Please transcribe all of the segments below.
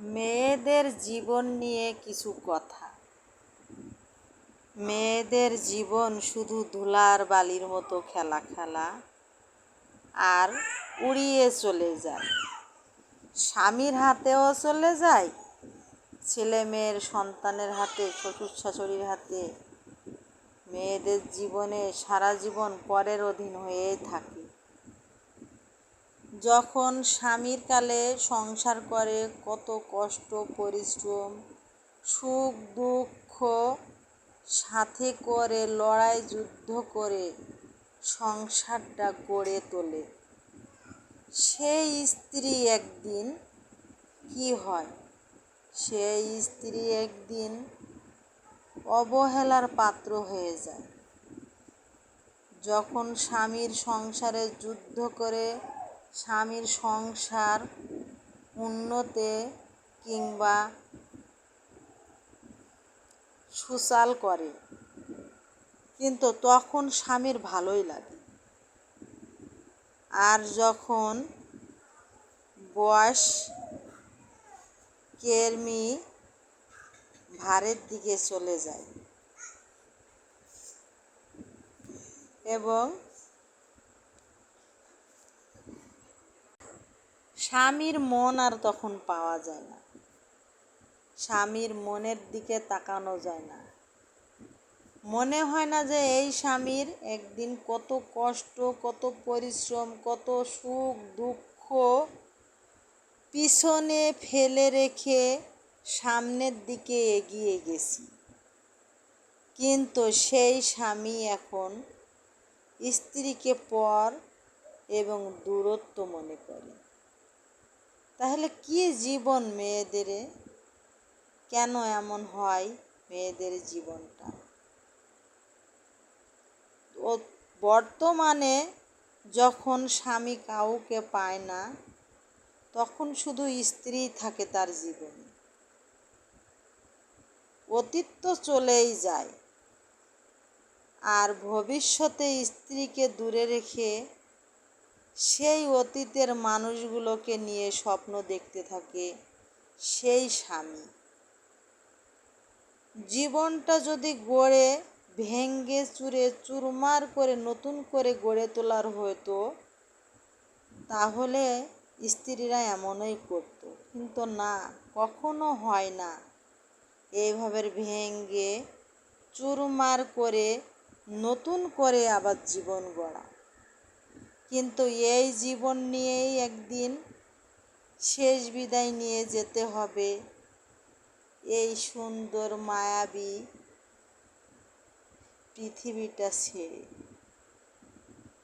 মেয়েদের জীবন নিয়ে কিছু কথা। মেয়েদের জীবন শুধু ধুলার বালির মতো খেলা আর উড়িয়ে চলে যায়। স্বামীর হাতেও চলে যায়, ছেলে মেয়ের সন্তানের হাতে, শ্বশুর শাশুড়ির হাতে। মেয়েদের জীবনে সারা জীবন পরের অধীন হয়েই থাকে। যখন স্বামীর কালে সংসার করে, কত কষ্ট পরিশ্রম, সুখ দুঃখ সাথে করে, লড়াই যুদ্ধ করে সংসারটা গড়ে তোলে। সেই স্ত্রী একদিন কি হয়? সেই স্ত্রী একদিন অবহেলার পাত্র হয়ে যায়। যখন স্বামীর সংসারে যুদ্ধ করে, স্বামীর সংসার উন্নতি কিংবা সুচাল করে, কিন্তু তখন স্বামীর ভালোই লাগে। আর যখন বয়স কেরমি ভারের দিকে চলে যায় এবং স্বামীর মন আর তখন পাওয়া যায় না, স্বামীর মনের দিকে তাকানো যায় না। মনে হয় না যে এই স্বামীর একদিন কত কষ্ট, কত পরিশ্রম, কত সুখ দুঃখ পিছনে ফেলে রেখে সামনের দিকে এগিয়ে গেছি, কিন্তু সেই স্বামী এখন স্ত্রীকে পর এবং দূরত্ব মনে করে। তাহলে কি জীবন মেয়েদের? কেন এমন হয় মেয়েদের জীবনটা? বর্তমানে যখন স্বামী কাউকে পায় না, তখন শুধু স্ত্রী থাকে তার জীবনে। অতীত তো চলেই যায়, আর ভবিষ্যতে স্ত্রীকে দূরে রেখে সেই অতীতের মানুষগুলোকে নিয়ে স্বপ্ন দেখতে থাকে সেই স্বামী। জীবনটা যদি গড়ে ভেঙ্গে চুরে চুরমার করে নতুন করে গড়ে তোলার হতো, তাহলে স্ত্রীরা এমনই করতো, কিন্তু না, কখনো হয় না এইভাবে ভেঙ্গে চুরমার করে নতুন করে আবার জীবন গড়া। কিন্তু এই জীবন নিয়েই একদিন শেষ বিদায় নিয়ে যেতে হবে এই সুন্দর মায়াবী পৃথিবীটা ছেড়ে।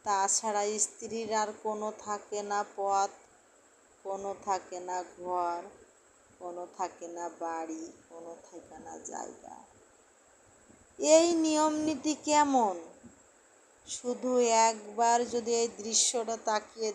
তাছাড়া স্ত্রীর আর কোনো থাকে না পথ, কোনো থাকে না ঘর, কোনো থাকে না বাড়ি, কোনো থাকে না জায়গা। এই নিয়ম নীতি কেমন? শুধু একবার যদি এই দৃশ্যটা তাকিয়ে